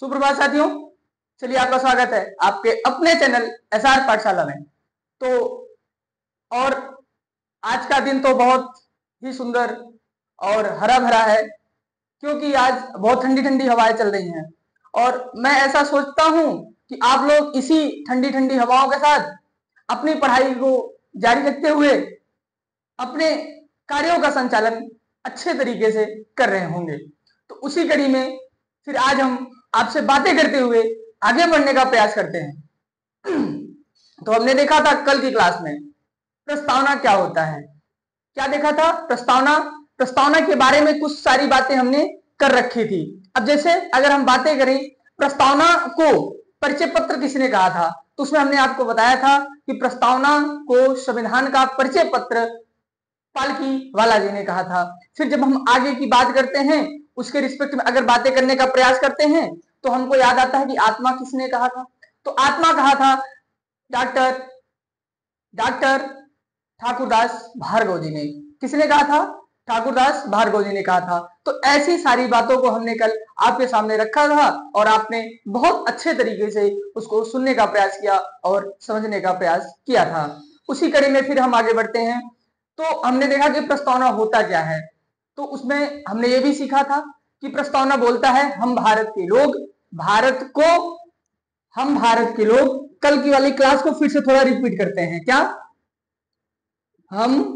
सुप्रभात साथियों, चलिए आपका स्वागत है आपके अपने चैनल एसआर पाठशाला में। तो और आज का दिन तो बहुत ही सुंदर और हरा भरा है, क्योंकि आज बहुत ठंडी ठंडी हवाएं चल रही हैं। और मैं ऐसा सोचता हूं कि आप लोग इसी ठंडी ठंडी हवाओं के साथ अपनी पढ़ाई को जारी रखते हुए अपने कार्यों का संचालन अच्छे तरीके से कर रहे होंगे। तो उसी कड़ी में फिर आज हम आपसे बातें करते हुए आगे बढ़ने का प्रयास करते हैं। तो हमने देखा था कल की क्लास में प्रस्तावना क्या होता है। क्या देखा था? प्रस्तावना के बारे में कुछ सारी बातें हमने कर रखी थी। अब जैसे अगर हम बातें करें, प्रस्तावना को परिचय पत्र किसने कहा था, तो उसमें हमने आपको बताया था कि प्रस्तावना को संविधान का परिचय पत्र पालकी वाला जी ने कहा था। फिर जब हम आगे की बात करते हैं, उसके रिस्पेक्ट में अगर बातें करने का प्रयास करते हैं, तो हमको याद आता है कि आत्मा किसने कहा था। तो आत्मा कहा था डॉक्टर ठाकुरदास भार्गव जी ने। किसने कहा था? ठाकुरदास भार्गव जी ने कहा था। तो ऐसी सारी बातों को हमने कल आपके सामने रखा था और आपने बहुत अच्छे तरीके से उसको सुनने का प्रयास किया और समझने का प्रयास किया था। उसी कड़ी में फिर हम आगे बढ़ते हैं। तो हमने देखा कि प्रस्तावना होता क्या है। तो उसमें हमने ये भी सीखा था कि प्रस्तावना बोलता है हम भारत के लोग, हम भारत के लोग। कल की वाली क्लास को फिर से थोड़ा रिपीट करते हैं। क्या? हम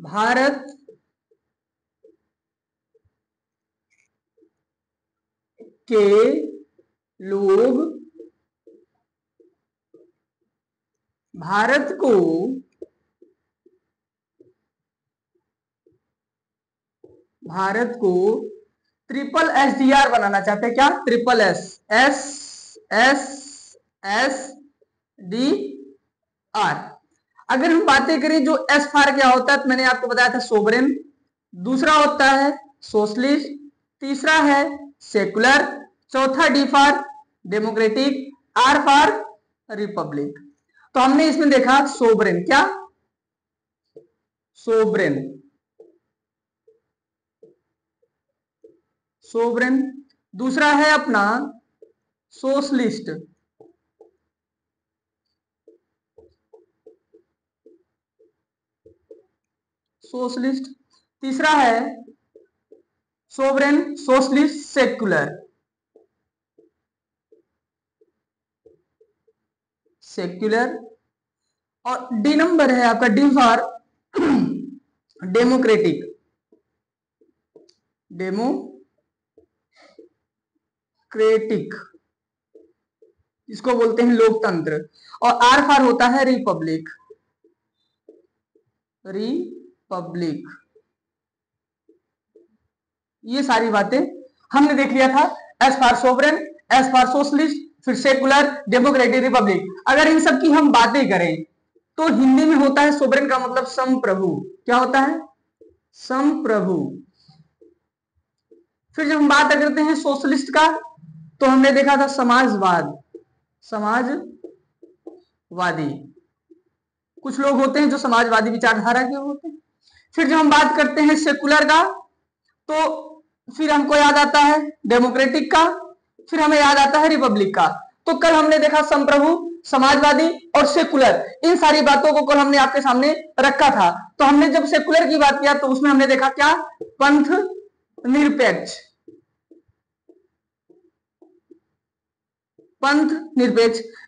भारत के लोग भारत को ट्रिपल SDR बनाना चाहते हैं। क्या? Triple SSSDR। अगर हम बातें करें जो एस फॉर क्या होता है, तो मैंने आपको बताया था सोवरेन, दूसरा होता है सोशलिस्ट, तीसरा है सेकुलर, चौथा D for democratic, R for republic. तो हमने इसमें देखा सोवरेन। क्या? सोवरेन। दूसरा है अपना सोशलिस्ट, तीसरा है सोवरेन सोशलिस्ट सेक्युलर, और डी नंबर है आपका डी फॉर डेमोक्रेटिक, इसको बोलते हैं लोकतंत्र। और आर फॉर होता है रिपब्लिक। ये सारी बातें हमने देख लिया था। S for sovereign, S for socialist, फिर सेकुलर, डेमोक्रेटिक, रिपब्लिक। अगर इन सब की हम बातें करें तो हिंदी में होता है सोवरेन का मतलब संप्रभु। क्या होता है? संप्रभु। फिर जब हम बात करते हैं सोशलिस्ट का, तो हमने देखा था समाजवादी। कुछ लोग होते हैं जो समाजवादी विचारधारा के होते हैं। फिर जब हम बात करते हैं सेकुलर का, तो फिर हमको याद आता है डेमोक्रेटिक का, फिर हमें याद आता है रिपब्लिक का। तो कल हमने देखा संप्रभु, समाजवादी और सेकुलर, इन सारी बातों को कल हमने आपके सामने रखा था। तो हमने जब सेकुलर की बात किया तो उसमें हमने देखा क्या? पंथ निरपेक्ष।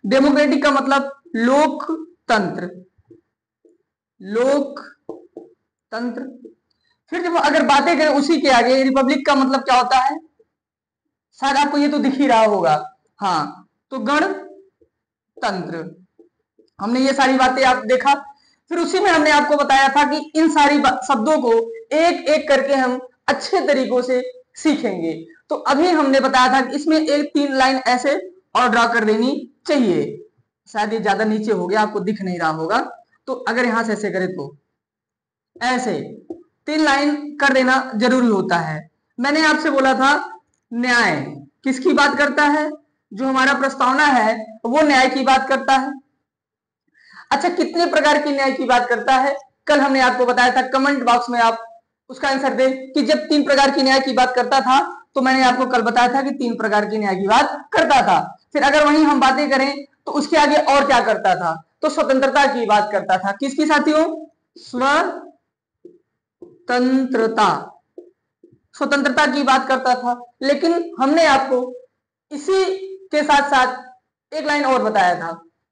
डेमोक्रेटिक का मतलब लोकतंत्र। फिर जब अगर बातें करें उसी के आगे, रिपब्लिक का मतलब क्या होता है? शायद आपको ये तो दिख ही रहा होगा। हाँ, तो गणतंत्र। हमने ये सारी बातें आप देखा। फिर उसी में हमने आपको बताया था कि इन सारी शब्दों को एक एक करके हम अच्छे तरीकों से सीखेंगे। तो अभी हमने बताया था कि इसमें एक 3 लाइन ऐसे और ड्रा कर देनी चाहिए। शायद ये ज्यादा नीचे हो गया, आपको दिख नहीं रहा होगा। तो अगर यहां से ऐसे करें तो ऐसे 3 लाइन कर देना जरूरी होता है। मैंने आपसे बोला था न्याय किसकी बात करता है? जो हमारा प्रस्तावना है वो न्याय की बात करता है। अच्छा, कितने प्रकार की न्याय की बात करता है? कल हमने आपको बताया था, कमेंट बॉक्स में आप उसका आंसर दें कि जब 3 प्रकार की न्याय की बात करता था तो मैंने आपको कल बताया था कि 3 प्रकार के न्याय की बात करता था। फिर अगर वहीं हम बातें करें तो उसके आगे और क्या करता था, तो स्वतंत्रता की बात करता था। किसकी साथियों? स्वतंत्रता, स्वतंत्रता की बात करता था। लेकिन हमने आपको इसी के साथ साथ एक लाइन और बताया था,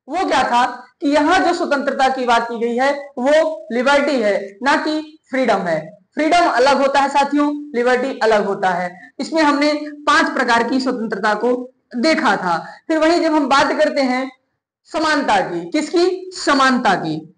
वो क्या था कि यहां जो स्वतंत्रता की बात की गई है वो लिबर्टी है, ना कि फ्रीडम है। फ्रीडम अलग होता है साथियों, लिबर्टी अलग होता है। इसमें हमने 5 प्रकार की स्वतंत्रता को देखा था। फिर वही जब हम बात करते हैं समानता की, किसकी? समानता की।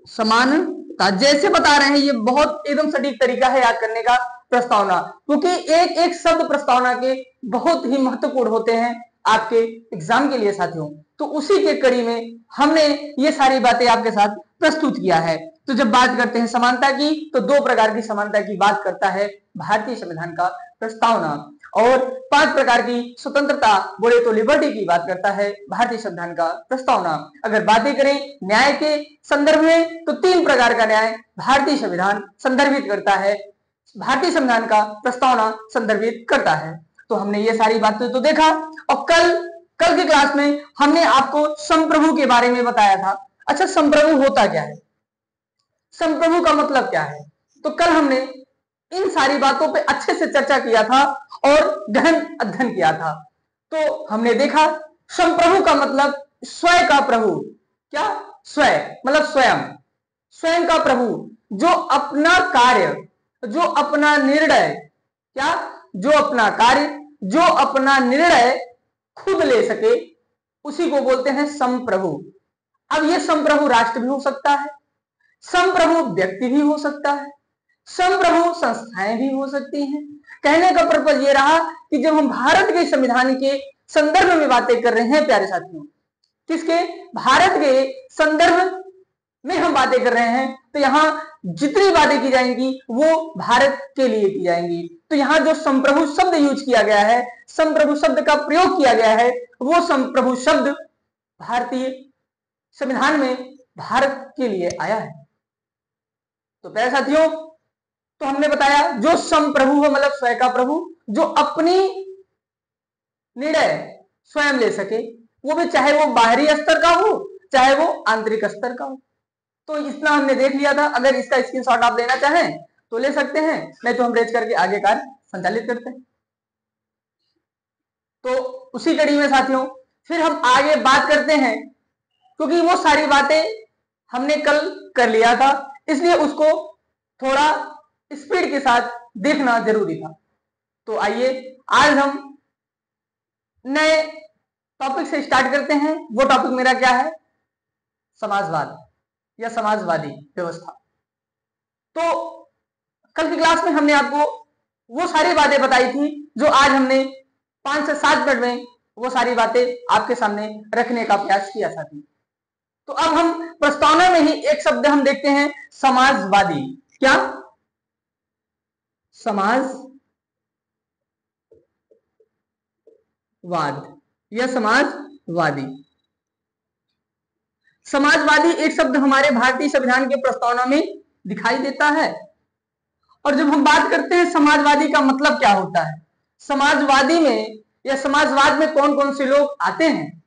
समानता जैसे बता रहे हैं, ये बहुत एकदम सटीक तरीका है याद करने का, प्रस्तावना, क्योंकि एक एक शब्द प्रस्तावना के बहुत ही महत्वपूर्ण होते हैं आपके एग्जाम के लिए साथियों। तो उसी के कड़ी में हमने ये सारी बातें आपके साथ प्रस्तुत किया है। तो जब बात करते हैं समानता की, तो 2 प्रकार की समानता की बात करता है भारतीय संविधान का प्रस्तावना, और 5 प्रकार की स्वतंत्रता बोले तो लिबर्टी की बात करता है भारतीय संविधान का प्रस्तावना। अगर बातें करें न्याय के संदर्भ में, तो 3 प्रकार का न्याय भारतीय संविधान संदर्भित करता है, भारतीय संविधान का प्रस्तावना संदर्भित करता है। तो हमने ये सारी बातें तो देखा, और कल की क्लास में हमने आपको संप्रभु के बारे में बताया था। अच्छा, संप्रभु होता क्या है, संप्रभु का मतलब क्या है? तो कल हमने इन सारी बातों पे अच्छे से चर्चा किया था और गहन अध्ययन किया था। तो हमने देखा संप्रभु का मतलब स्वयं का प्रभु। क्या? स्वयं मतलब स्वयं, स्वयं का प्रभु, जो अपना कार्य, जो अपना निर्णय, क्या? जो अपना कार्य, जो अपना निर्णय खुद ले सके, उसी को बोलते हैं संप्रभु। अब ये संप्रभु राष्ट्र भी हो सकता है, संप्रभु व्यक्ति भी हो सकता है, संप्रभु संस्थाएं भी हो सकती हैं। कहने का पर्पज ये रहा कि जब हम भारत के संविधान के संदर्भ में बातें कर रहे हैं प्यारे साथियों, किसके? भारत के संदर्भ में हम बातें कर रहे हैं, तो यहां जितनी बातें की जाएंगी वो भारत के लिए की जाएंगी। तो यहां जो संप्रभु शब्द यूज किया गया है, संप्रभु शब्द का प्रयोग किया गया है, वो संप्रभु शब्द भारतीय संविधान में भारत के लिए आया है। तो प्यारे साथियों, तो हमने बताया जो संप्रभु हो मतलब स्वयं का प्रभु, जो अपनी निर्णय स्वयं ले सके, वो भी चाहे वो बाहरी स्तर का हो चाहे वो आंतरिक स्तर का हो। तो इतना हमने देख लिया था। अगर इसका स्क्रीनशॉट आप लेना चाहें तो ले सकते हैं, नहीं तो हम रेज करके आगे कार्य संचालित करते हैं। तो उसी कड़ी में साथियों फिर हम आगे बात करते हैं, क्योंकि वो सारी बातें हमने कल कर लिया था, इसलिए उसको थोड़ा स्पीड के साथ देखना जरूरी था। तो आइए आज हम नए टॉपिक से स्टार्ट करते हैं। वो टॉपिक मेरा क्या है? समाजवाद या समाजवादी व्यवस्था। तो कल की क्लास में हमने आपको वो सारी बातें बताई थी जो आज हमने 5 से 7 मिनट में वो सारी बातें आपके सामने रखने का प्रयास किया था। तो अब हम प्रस्तावना में ही एक शब्द हम देखते हैं, समाजवादी। क्या? समाजवाद या समाजवादी। समाजवादी एक शब्द हमारे भारतीय संविधान के प्रस्तावना में दिखाई देता है। और जब हम बात करते हैं समाजवादी का मतलब क्या होता है, समाजवादी में या समाजवाद में कौन कौन से लोग आते हैं,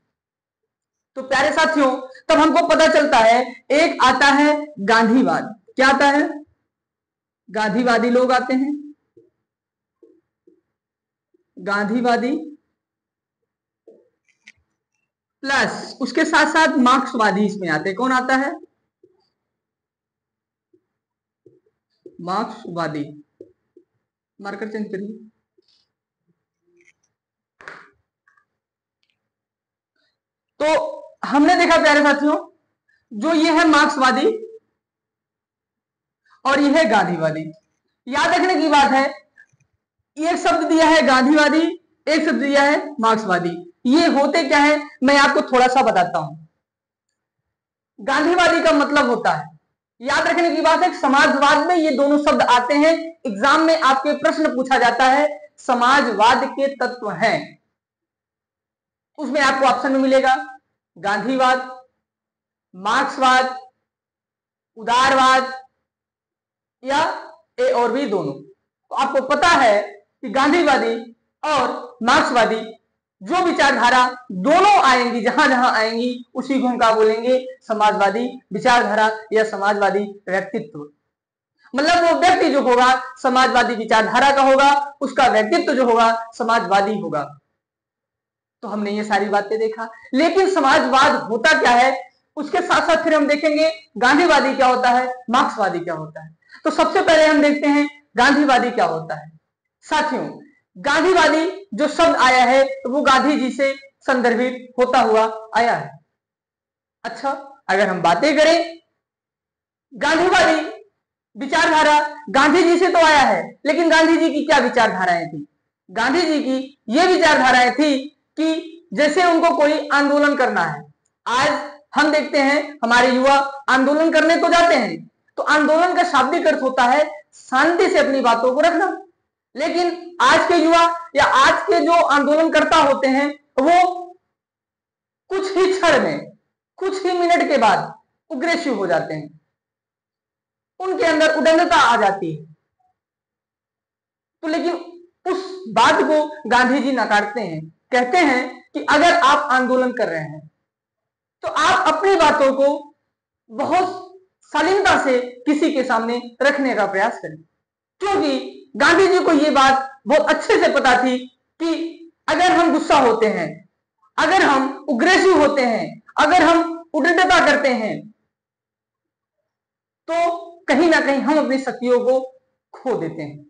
तो प्यारे साथियों तब हमको पता चलता है एक आता है गांधीवाद। क्या आता है? गांधीवादी लोग आते हैं, गांधीवादी, प्लस उसके साथ साथ मार्क्सवादी इसमें आते हैं। कौन आता है? मार्क्सवादी। मार्कर चेंज करिए। तो हमने देखा प्यारे साथियों, जो ये है मार्क्सवादी और ये है गांधीवादी। याद रखने की बात है, एक शब्द दिया है गांधीवादी, एक शब्द दिया है मार्क्सवादी। ये होते क्या है मैं आपको थोड़ा सा बताता हूं। गांधीवादी का मतलब होता है, याद रखने की बात है, समाजवाद में ये दोनों शब्द आते हैं। एग्जाम में आपके प्रश्न पूछा जाता है समाजवाद के तत्व हैं, उसमें आपको ऑप्शन में मिलेगा गांधीवाद, मार्क्सवाद, उदारवाद या ए और बी दोनों। तो आपको पता है कि गांधीवादी और मार्क्सवादी जो विचारधारा दोनों आएंगी, जहां जहां आएंगी उसी को हम क्या बोलेंगे, समाजवादी विचारधारा या समाजवादी व्यक्तित्व। मतलब वो व्यक्ति जो होगा समाजवादी विचारधारा का होगा, उसका व्यक्तित्व जो होगा समाजवादी होगा। तो हमने ये सारी बातें देखा, लेकिन समाजवाद होता क्या है उसके साथ साथ फिर हम देखेंगे गांधीवादी क्या होता है, मार्क्सवादी क्या होता है। तो सबसे पहले हम देखते हैं गांधीवादी क्या होता है। साथियों, गांधीवादी जो शब्द आया है वो गांधी जी से संदर्भित होता हुआ आया है। अच्छा, अगर हम बातें करें गांधीवादी विचारधारा गांधी जी से तो आया है, लेकिन गांधी जी की क्या विचारधाराएं थी? गांधी जी की ये विचारधाराएं थी कि जैसे उनको कोई आंदोलन करना है। आज हम देखते हैं हमारे युवा आंदोलन करने तो जाते हैं, तो आंदोलन का शाब्दिक अर्थ होता है शांति से अपनी बातों को रखना। लेकिन आज के युवा या आज के जो आंदोलनकर्ता होते हैं वो कुछ ही क्षण में, कुछ ही मिनट के बाद उग्रेसिव हो जाते हैं, उनके अंदर उद्दंडता आ जाती है। तो लेकिन उस बात को गांधी जी नकारते हैं, कहते हैं कि अगर आप आंदोलन कर रहे हैं तो आप अपनी बातों को बहुत शालीनता से किसी के सामने रखने का प्रयास करें, क्योंकि गांधी जी को यह बात बहुत अच्छे से पता थी कि अगर हम गुस्सा होते हैं, अगर हम उग्रेसिव होते हैं, अगर हम उद्दंडता करते हैं तो कहीं ना कहीं हम अपनी शक्तियों को खो देते हैं।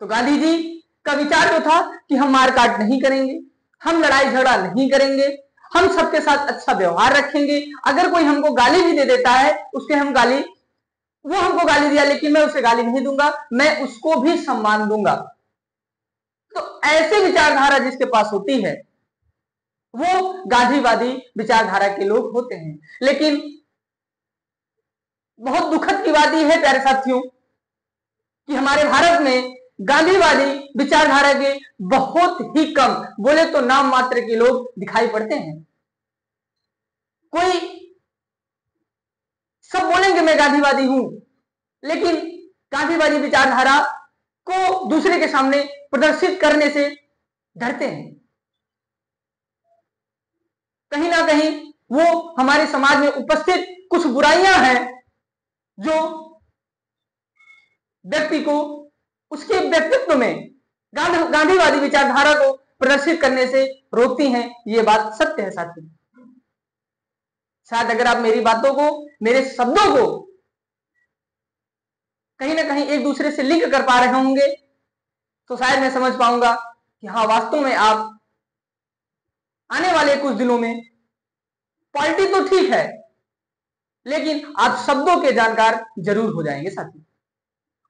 तो गांधी जी का विचार तो था कि हम मारकाट नहीं करेंगे, हम लड़ाई झगड़ा नहीं करेंगे, हम सबके साथ अच्छा व्यवहार रखेंगे। अगर कोई हमको गाली भी दे देता है, उसके हम गाली, वो हमको गाली दिया लेकिन मैं उसे गाली नहीं दूंगा, मैं उसको भी सम्मान दूंगा। तो ऐसे विचारधारा जिसके पास होती है वो गांधीवादी विचारधारा के लोग होते हैं। लेकिन बहुत दुखद की बात यह है प्यारे साथियों कि हमारे भारत में गांधीवादी विचारधारा के बहुत ही कम, बोले तो नाम मात्र के लोग दिखाई पड़ते हैं। कोई सब बोलेंगे मैं गांधीवादी हूं, लेकिन गांधीवादी विचारधारा को दूसरे के सामने प्रदर्शित करने से डरते हैं। कहीं ना कहीं वो हमारे समाज में उपस्थित कुछ बुराइयां हैं जो व्यक्ति को उसके व्यक्तित्व में गांधीवादी विचारधारा को प्रदर्शित करने से रोकती हैं। ये बात सत्य है साथियों। शायद अगर आप मेरी बातों को, मेरे शब्दों को कहीं ना कहीं एक दूसरे से लिंक कर पा रहे होंगे तो शायद मैं समझ पाऊंगा कि हाँ, वास्तव में आप आने वाले कुछ दिनों में, पॉलिटी तो ठीक है लेकिन आप शब्दों के जानकार जरूर हो जाएंगे साथियों।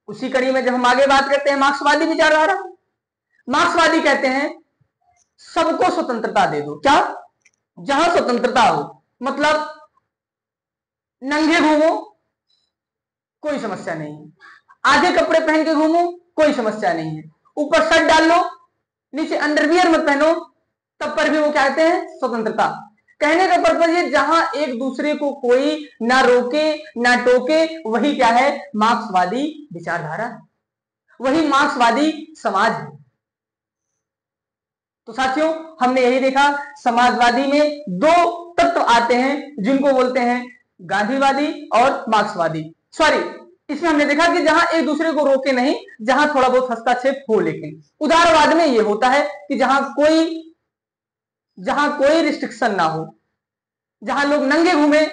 उसी कड़ी में जब हम आगे बात करते हैं मार्क्सवादी विचारधारा, मार्क्सवादी कहते हैं सबको स्वतंत्रता दे दो। क्या? जहां स्वतंत्रता हो, मतलब नंगे घूमो कोई समस्या नहीं है, आधे कपड़े पहन के घूमो कोई समस्या नहीं है, ऊपर शर्ट डाल लो नीचे अंडरवियर मत पहनो, तब पर भी वो कहते हैं स्वतंत्रता। कहने का पर्पज है जहां एक दूसरे को कोई ना रोके ना टोके, वही क्या है? मार्क्सवादी विचारधारा, वही मार्क्सवादी समाज है। तो साथियों, हमने यही देखा समाजवादी में दो तत्व आते हैं जिनको बोलते हैं गांधीवादी और मार्क्सवादी। सॉरी, इसमें हमने देखा कि जहां एक दूसरे को रोके नहीं, जहां थोड़ा बहुत हस्तक्षेप हो। लेकिन उदारवाद में यह होता है कि जहां कोई रिस्ट्रिक्शन ना हो, जहां लोग नंगे घूमे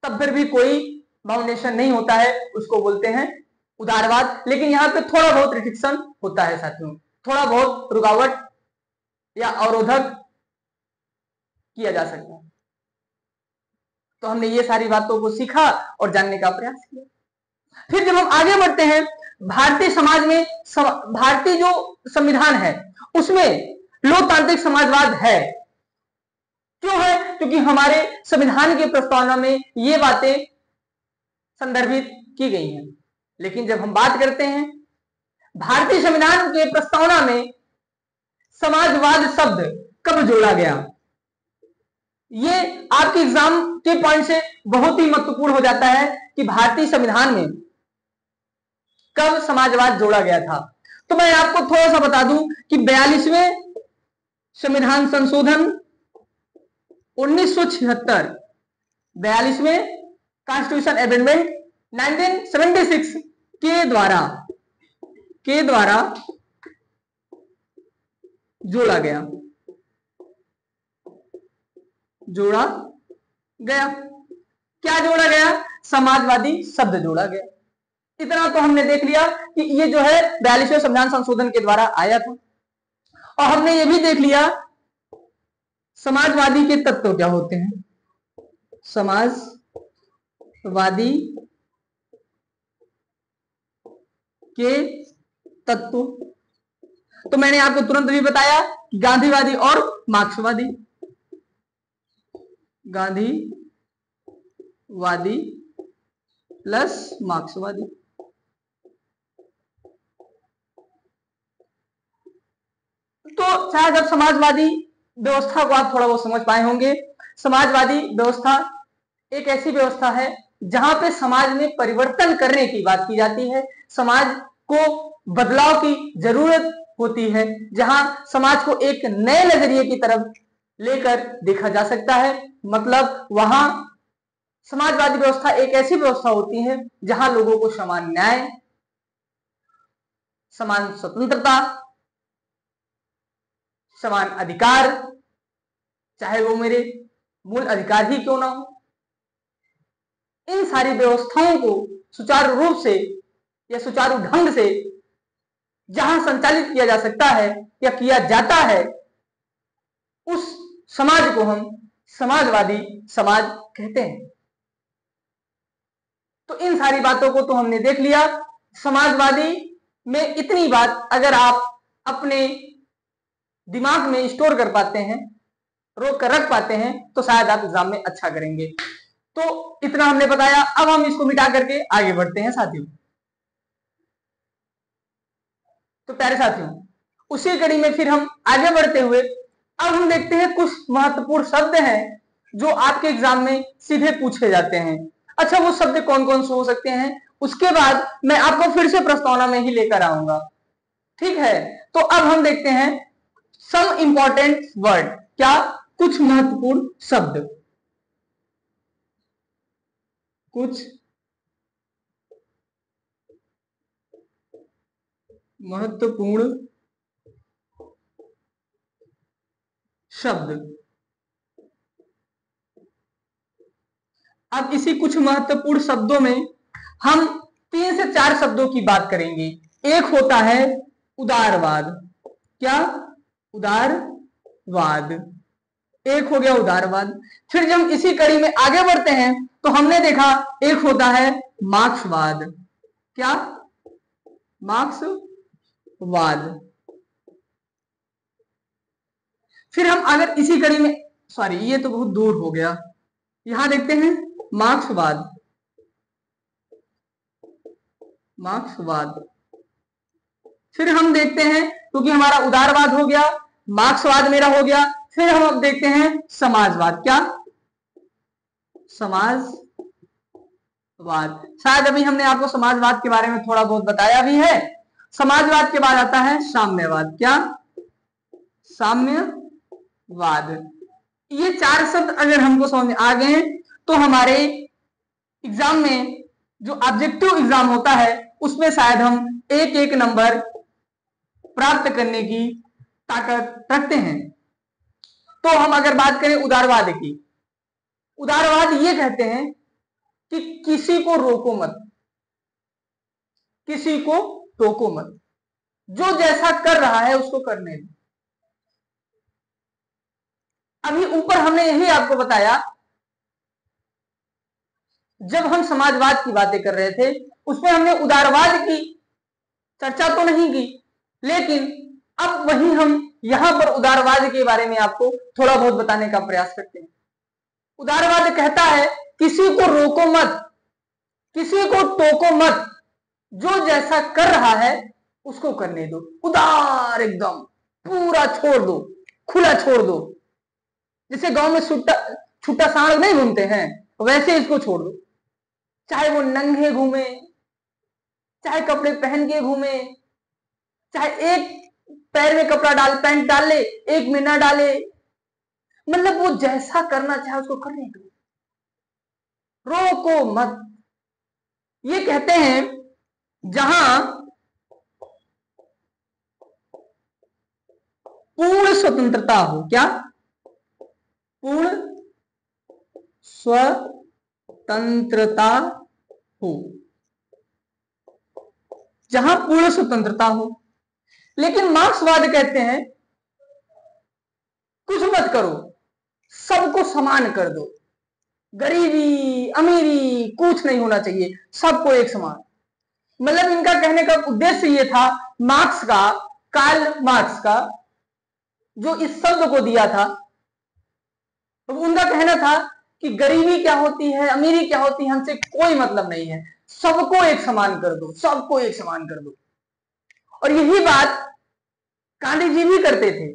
तब फिर भी कोई बाउंडेशन नहीं होता है, उसको बोलते हैं उदारवाद। लेकिन यहां पे थोड़ा बहुत रिस्ट्रिक्शन होता है साथियों, थोड़ा बहुत रुकावट या अवरोधक किया जा सकता है। तो हमने ये सारी बातों को सीखा और जानने का प्रयास किया। फिर जब हम आगे बढ़ते हैं, भारतीय समाज में भारतीय जो संविधान है उसमें लोकतांत्रिक समाजवाद है। क्यों है? क्योंकि हमारे संविधान की प्रस्तावना में ये बातें संदर्भित की गई हैं। लेकिन जब हम बात करते हैं भारतीय संविधान के प्रस्तावना में समाजवाद शब्द कब जोड़ा गया, ये आपके एग्जाम के पॉइंट से बहुत ही महत्वपूर्ण हो जाता है कि भारतीय संविधान में कब समाजवाद जोड़ा गया था? तो मैं आपको थोड़ा सा बता दूं कि 42वें संविधान संशोधन 1976, 42वें कॉन्स्टिट्यूशन अमेंडमेंट 1976 के द्वारा जोड़ा गया। क्या जोड़ा गया? समाजवादी शब्द जोड़ा गया। इतना तो हमने देख लिया कि ये जो है 42वें संविधान संशोधन के द्वारा आया था। और हमने ये भी देख लिया समाजवादी के तत्व क्या होते हैं। समाजवादी के तत्व तो मैंने आपको तुरंत भी बताया, गांधीवादी और मार्क्सवादी। गांधीवादी प्लस मार्क्सवादी। तो शायद अब समाजवादी व्यवस्था को आप थोड़ा बहुत समझ पाए होंगे। समाजवादी व्यवस्था एक ऐसी व्यवस्था है जहां पे समाज में परिवर्तन करने की बात की जाती है, समाज को बदलाव की जरूरत होती है, जहां समाज को एक नए नजरिए की तरफ लेकर देखा जा सकता है। मतलब वहां समाजवादी व्यवस्था एक ऐसी व्यवस्था होती है जहां लोगों को समान न्याय, समान स्वतंत्रता, समान अधिकार, चाहे वो मेरे मूल अधिकार ही क्यों ना हो, इन सारी व्यवस्थाओं को सुचारू रूप से या सुचारू ढंग से जहां संचालित किया जा सकता है या किया जाता है, उस समाज को हम समाजवादी समाज कहते हैं। तो इन सारी बातों को तो हमने देख लिया। समाजवादी में इतनी बात अगर आप अपने दिमाग में स्टोर कर पाते हैं, रोक कर रख पाते हैं, तो शायद आप एग्जाम में अच्छा करेंगे। तो इतना हमने बताया। अब हम इसको मिटा करके आगे बढ़ते हैं साथियों। तो प्यारे साथियों, उसी कड़ी में फिर हम आगे बढ़ते हुए अब हम देखते हैं कुछ महत्वपूर्ण शब्द हैं जो आपके एग्जाम में सीधे पूछे जाते हैं। अच्छा, वो शब्द कौन कौन से हो सकते हैं उसके बाद मैं आपको फिर से प्रस्तावना में ही लेकर आऊंगा, ठीक है? तो अब हम देखते हैं सम इंपॉर्टेंट वर्ड। क्या? कुछ महत्वपूर्ण शब्द। कुछ महत्वपूर्ण शब्द। अब इसी कुछ महत्वपूर्ण शब्दों में हम 3 से 4 शब्दों की बात करेंगे। एक होता है उदारवाद। क्या? उदारवाद। एक हो गया उदारवाद। फिर जब हम इसी कड़ी में आगे बढ़ते हैं तो हमने देखा एक होता है मार्क्सवाद। क्या? मार्क्सवाद। फिर हम अगर इसी कड़ी में, सॉरी ये तो बहुत दूर हो गया, यहां देखते हैं मार्क्सवाद। मार्क्सवाद। फिर हम देखते हैं, क्योंकि हमारा उदारवाद हो गया, मार्क्सवाद मेरा हो गया, फिर हम अब देखते हैं समाजवाद। क्या? समाजवाद। शायद अभी हमने आपको समाजवाद के बारे में थोड़ा बहुत बताया भी है। समाजवाद के बाद आता है साम्यवाद। क्या? साम्यवाद। ये 4 शब्द अगर हमको समझ में आ गए तो हमारे एग्जाम में जो ऑब्जेक्टिव एग्जाम होता है उसमें शायद हम एक एक नंबर प्राप्त करने की ताकत रखते हैं। तो हम अगर बात करें उदारवाद की, उदारवाद ये कहते हैं कि किसी को रोको मत, किसी को टोको मत, जो जैसा कर रहा है उसको करने दो। अभी ऊपर हमने यही आपको बताया, जब हम समाजवाद की बातें कर रहे थे उसमें हमने उदारवाद की चर्चा तो नहीं की, लेकिन अब वही हम यहां पर उदारवाद के बारे में आपको थोड़ा बहुत बताने का प्रयास करते हैं। उदारवाद कहता है किसी को रोको मत, किसी को टोको मत, जो जैसा कर रहा है उसको करने दो। उदार, एकदम पूरा छोड़ दो, खुला छोड़ दो। जैसे गांव में छुट्टा सांड नहीं घूमते हैं, वैसे इसको छोड़ दो। चाहे वो नंगे घूमे, चाहे कपड़े पहन के घूमे, चाहे एक पैर में कपड़ा डाल, पैंट डाल ले, एक में ना डाले, मतलब वो जैसा करना चाहे उसको करने दो, रोको मत। ये कहते हैं जहां पूर्ण स्वतंत्रता हो, क्या? पूर्ण स्वतंत्रता हो, जहां पूर्ण स्वतंत्रता हो। लेकिन मार्क्सवाद कहते हैं कुछ मत करो, सबको समान कर दो, गरीबी अमीरी कुछ नहीं होना चाहिए, सबको एक समान। मतलब इनका कहने का उद्देश्य ये था, मार्क्स का, कार्ल मार्क्स का जो इस शब्द को दिया था, तो उनका कहना था कि गरीबी क्या होती है, अमीरी क्या होती है, हमसे कोई मतलब नहीं है, सबको एक समान कर दो, सबको एक समान कर दो। और यही बात गांधी जी भी करते थे,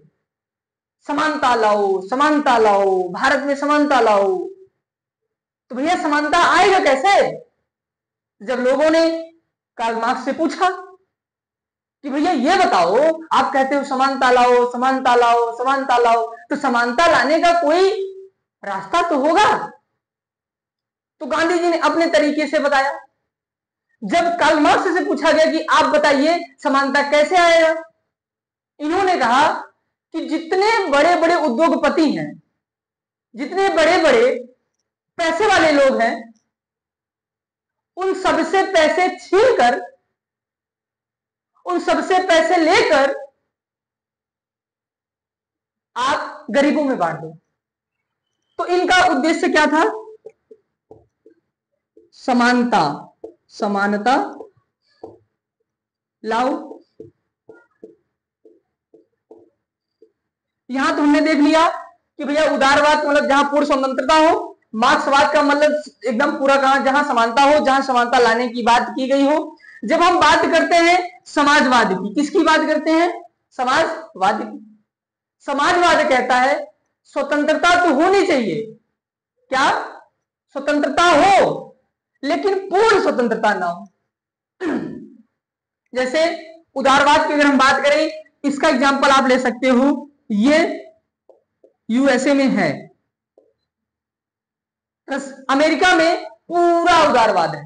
समानता लाओ, समानता लाओ, भारत में समानता लाओ। तो भैया समानता आएगा कैसे? जब लोगों ने कार्ल मार्क्स से पूछा कि भैया ये बताओ, आप कहते हो समानता लाओ, समानता लाओ, समानता लाओ, तो समानता लाने का कोई रास्ता तो होगा। तो गांधी जी ने अपने तरीके से बताया। जब कार्ल मार्क्स से पूछा गया कि आप बताइए समानता कैसे आएगा, इन्होंने कहा कि जितने बड़े बड़े उद्योगपति हैं, जितने बड़े बड़े पैसे वाले लोग हैं, उन सबसे पैसे छीनकर, उन सबसे पैसे लेकर आप गरीबों में बांट दो। तो इनका उद्देश्य क्या था? समानता, समानता लाओ। यहां तो हमने देख लिया कि भैया उदारवाद मतलब जहां पूर्ण स्वतंत्रता हो, मार्क्सवाद का मतलब एकदम पूरा कहां, जहां समानता हो, जहां समानता लाने की बात की गई हो। जब हम बात करते हैं समाजवाद की, किसकी बात करते हैं? समाजवाद की। समाजवाद कहता है स्वतंत्रता तो होनी चाहिए, क्या? स्वतंत्रता हो, लेकिन पूर्ण स्वतंत्रता ना हो। जैसे उदारवाद की अगर हम बात करें, इसका एग्जांपल आप ले सकते हो, ये यूएसए में है, अमेरिका में पूरा उदारवाद है।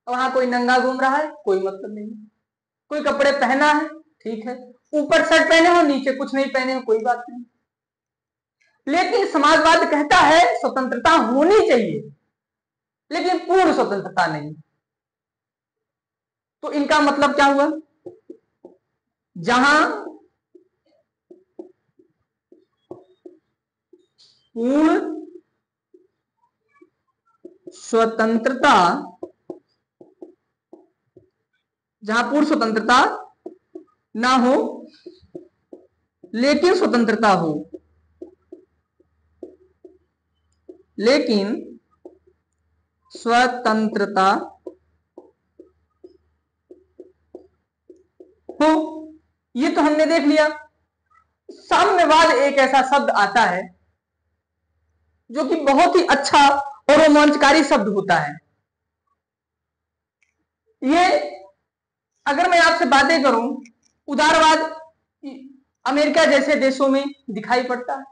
वहां कोई नंगा घूम रहा है, कोई मतलब नहीं, कोई कपड़े पहना है, ठीक है, ऊपर शर्ट पहने हो, नीचे कुछ नहीं पहने हो, कोई बात नहीं। लेकिन समाजवाद कहता है स्वतंत्रता होनी चाहिए, लेकिन पूर्ण स्वतंत्रता नहीं। तो इनका मतलब क्या हुआ? जहां पूर्ण स्वतंत्रता, जहां पूर्ण स्वतंत्रता ना हो लेकिन स्वतंत्रता हो, लेकिन स्वतंत्रता हो, ये तो हमने देख लिया। साम्यवाद एक ऐसा शब्द आता है जो कि बहुत ही अच्छा और रोमांचकारी शब्द होता है। ये अगर मैं आपसे बातें करूं, उदारवाद अमेरिका जैसे देशों में दिखाई पड़ता है।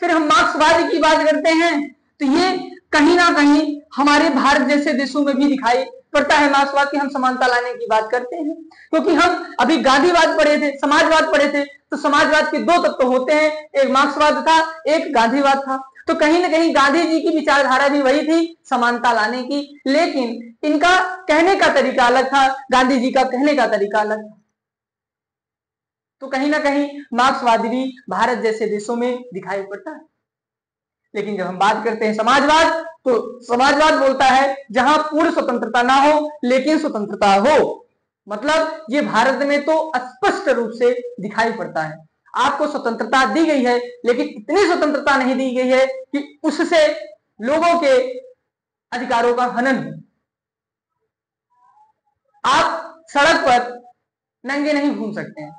फिर हम मार्क्सवाद की बात करते हैं तो ये कहीं ना कहीं हमारे भारत जैसे देशों में भी दिखाई पड़ता है। मार्क्सवाद की हम समानता लाने की बात करते हैं, क्योंकि हम अभी गांधीवाद पढ़े थे, समाजवाद पढ़े थे, तो समाजवाद के दो तत्व होते हैं, एक मार्क्सवाद था, एक गांधीवाद था। तो कहीं ना कहीं गांधी जी की विचारधारा भी वही थी, समानता लाने की, लेकिन इनका कहने का तरीका अलग था, गांधी जी का कहने का तरीका अलग था। तो कहीं ना कहीं मार्क्सवादी भी भारत जैसे देशों में दिखाई पड़ता है। लेकिन जब हम बात करते हैं समाजवाद, तो समाजवाद बोलता है जहां पूर्ण स्वतंत्रता ना हो लेकिन स्वतंत्रता हो। मतलब ये भारत में तो स्पष्ट रूप से दिखाई पड़ता है, आपको स्वतंत्रता दी गई है, लेकिन इतनी स्वतंत्रता नहीं दी गई है कि उससे लोगों के अधिकारों का हनन हो। आप सड़क पर नंगे नहीं घूम सकते हैं,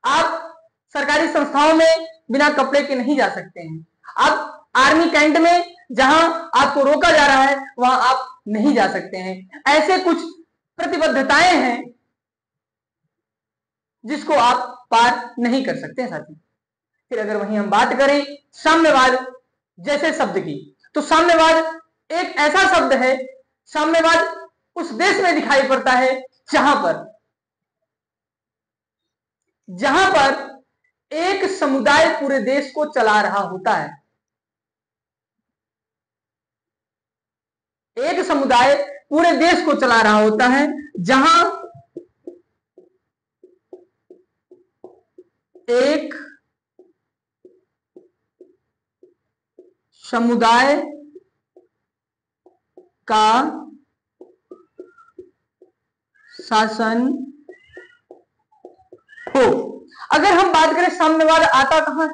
आप सरकारी संस्थाओं में बिना कपड़े के नहीं जा सकते हैं, आप आर्मी कैंट में जहां आपको रोका जा रहा है वहां आप नहीं जा सकते हैं। ऐसे कुछ प्रतिबद्धताएं हैं जिसको आप पार नहीं कर सकते हैं साथी। फिर अगर वहीं हम बात करें साम्यवाद जैसे शब्द की, तो साम्यवाद एक ऐसा शब्द है, साम्यवाद उस देश में दिखाई पड़ता है जहां पर एक समुदाय पूरे देश को चला रहा होता है। एक समुदाय पूरे देश को चला रहा होता है, जहां एक समुदाय का शासन हो। अगर हम बात करें साम्यवाद आता कहां,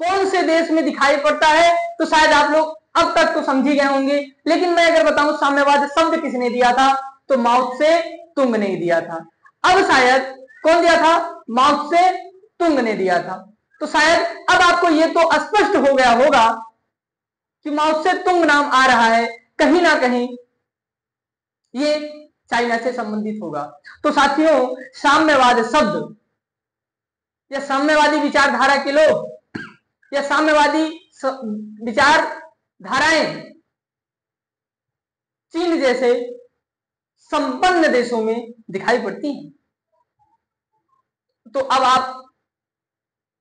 कौन से देश में दिखाई पड़ता है, तो शायद आप लोग अब तक तो समझ ही गए होंगे। लेकिन मैं अगर बताऊं साम्यवाद शब्द किसने दिया था, तो माओ त्से तुंग ने दिया था। अब शायद कौन दिया था, माओ त्से तुंग ने दिया था। तो शायद अब आपको यह तो स्पष्ट हो गया होगा कि माओ त्से तुंग नाम आ रहा है, कहीं ना कहीं ये चाइना से संबंधित होगा। तो साथियों, साम्यवाद शब्द या साम्यवादी विचारधारा के लोग या साम्यवादी विचारधाराएं चीन जैसे संपन्न देशों में दिखाई पड़ती हैं। तो अब आप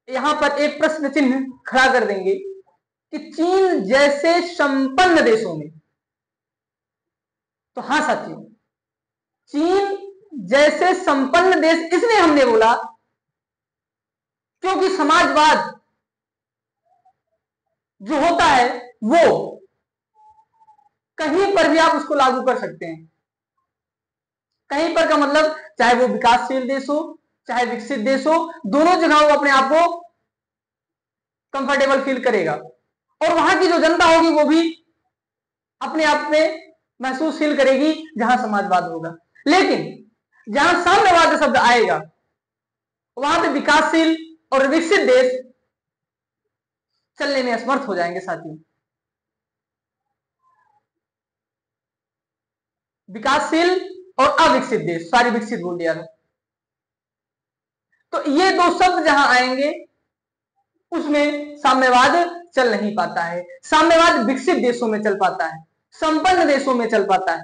यहां पर एक प्रश्न चिन्ह खड़ा कर देंगे कि चीन जैसे संपन्न देशों में, तो हां साथियों, चीन जैसे संपन्न देश इसलिए हमने बोला क्योंकि समाजवाद जो होता है वो कहीं पर भी आप उसको लागू कर सकते हैं। कहीं पर का मतलब चाहे वो विकासशील देश हो चाहे विकसित देश हो, दोनों जगह वो अपने आप को कंफर्टेबल फील करेगा और वहां की जो जनता होगी वो भी अपने आप में महसूस फील करेगी जहां समाजवाद होगा। लेकिन जहां साम्यवाद शब्द आएगा वहां पे विकासशील और विकसित देश चलने में असमर्थ हो जाएंगे साथियों। विकासशील और अविकसित देश, सारी विकसित बोल दिया था। तो ये दो शब्द जहां आएंगे उसमें साम्यवाद चल नहीं पाता है। साम्यवाद विकसित देशों में चल पाता है, संपन्न देशों में चल पाता है।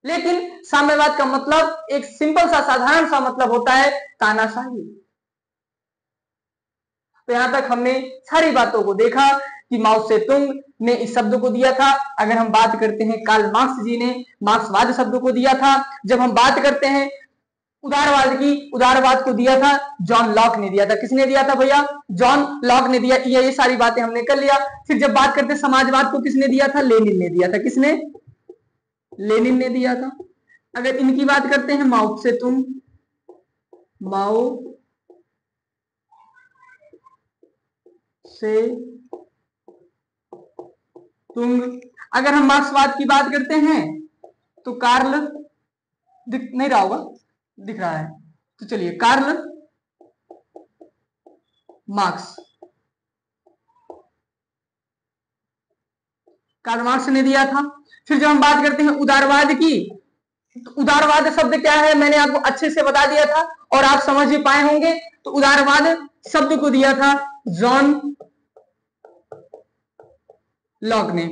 लेकिन साम्यवाद का मतलब एक सिंपल सा साधारण सा मतलब होता है तानाशाही। तो यहां तक हमने सारी बातों को देखा कि माओ से तुंग ने इस शब्द को दिया था। अगर हम बात करते हैं कार्ल मार्क्स जी ने मार्क्सवाद शब्द को दिया था। जब हम बात करते हैं उदारवाद की, उदारवाद को दिया था जॉन लॉक ने दिया था। किसने दिया था भैया? जॉन लॉक ने दिया। ये सारी बातें हमने कर लिया। फिर जब बात करते हैं समाजवाद को किसने दिया था? लेनिन ने दिया था। किसने? लेनिन ने दिया था। अगर इनकी बात करते हैं माओ से तुंग, माओ से तुंग। अगर हम मार्क्सवाद की बात करते हैं तो कार्ल, दिख नहीं रहा होगा, दिख रहा है तो चलिए, कार्ल मार्क्स, कार्ल मार्क्स ने दिया था। फिर जब हम बात करते हैं उदारवाद की, तो उदारवाद शब्द क्या है मैंने आपको अच्छे से बता दिया था और आप समझ भी पाए होंगे। तो उदारवाद शब्द को दिया था जॉन लॉक ने।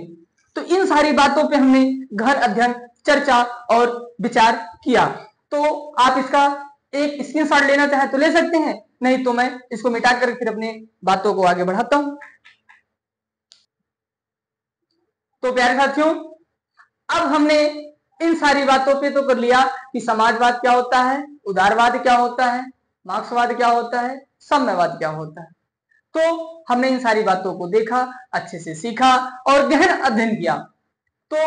तो इन सारी बातों पे हमने गहन अध्ययन, चर्चा और विचार किया। तो आप इसका एक स्क्रीनशॉट लेना चाहे तो ले सकते हैं, नहीं तो मैं इसको मिटाकर फिर अपने बातों को आगे बढ़ाता हूं। तो प्यारे साथियों, अब हमने इन सारी बातों पे तो कर लिया कि समाजवाद क्या होता है, उदारवाद क्या होता है, मार्क्सवाद क्या होता है, साम्यवाद क्या होता है। तो हमने इन सारी बातों को देखा, अच्छे से सीखा और गहन अध्ययन किया। तो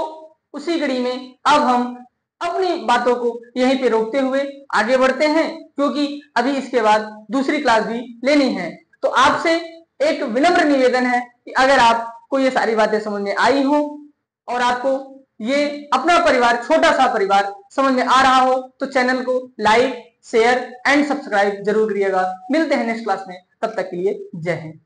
उसी कड़ी में अब हम अपनी बातों को यहीं पे रोकते हुए आगे बढ़ते हैं, क्योंकि अभी इसके बाद दूसरी क्लास भी लेनी है। तो आपसे एक विनम्र निवेदन है कि अगर आपको ये सारी बातें समझ में आई हो और आपको ये अपना परिवार, छोटा सा परिवार समझ में आ रहा हो, तो चैनल को लाइक, शेयर एंड सब्सक्राइब जरूर करिएगा। मिलते हैं नेक्स्ट क्लास में, तब तक के लिए जय हिंद।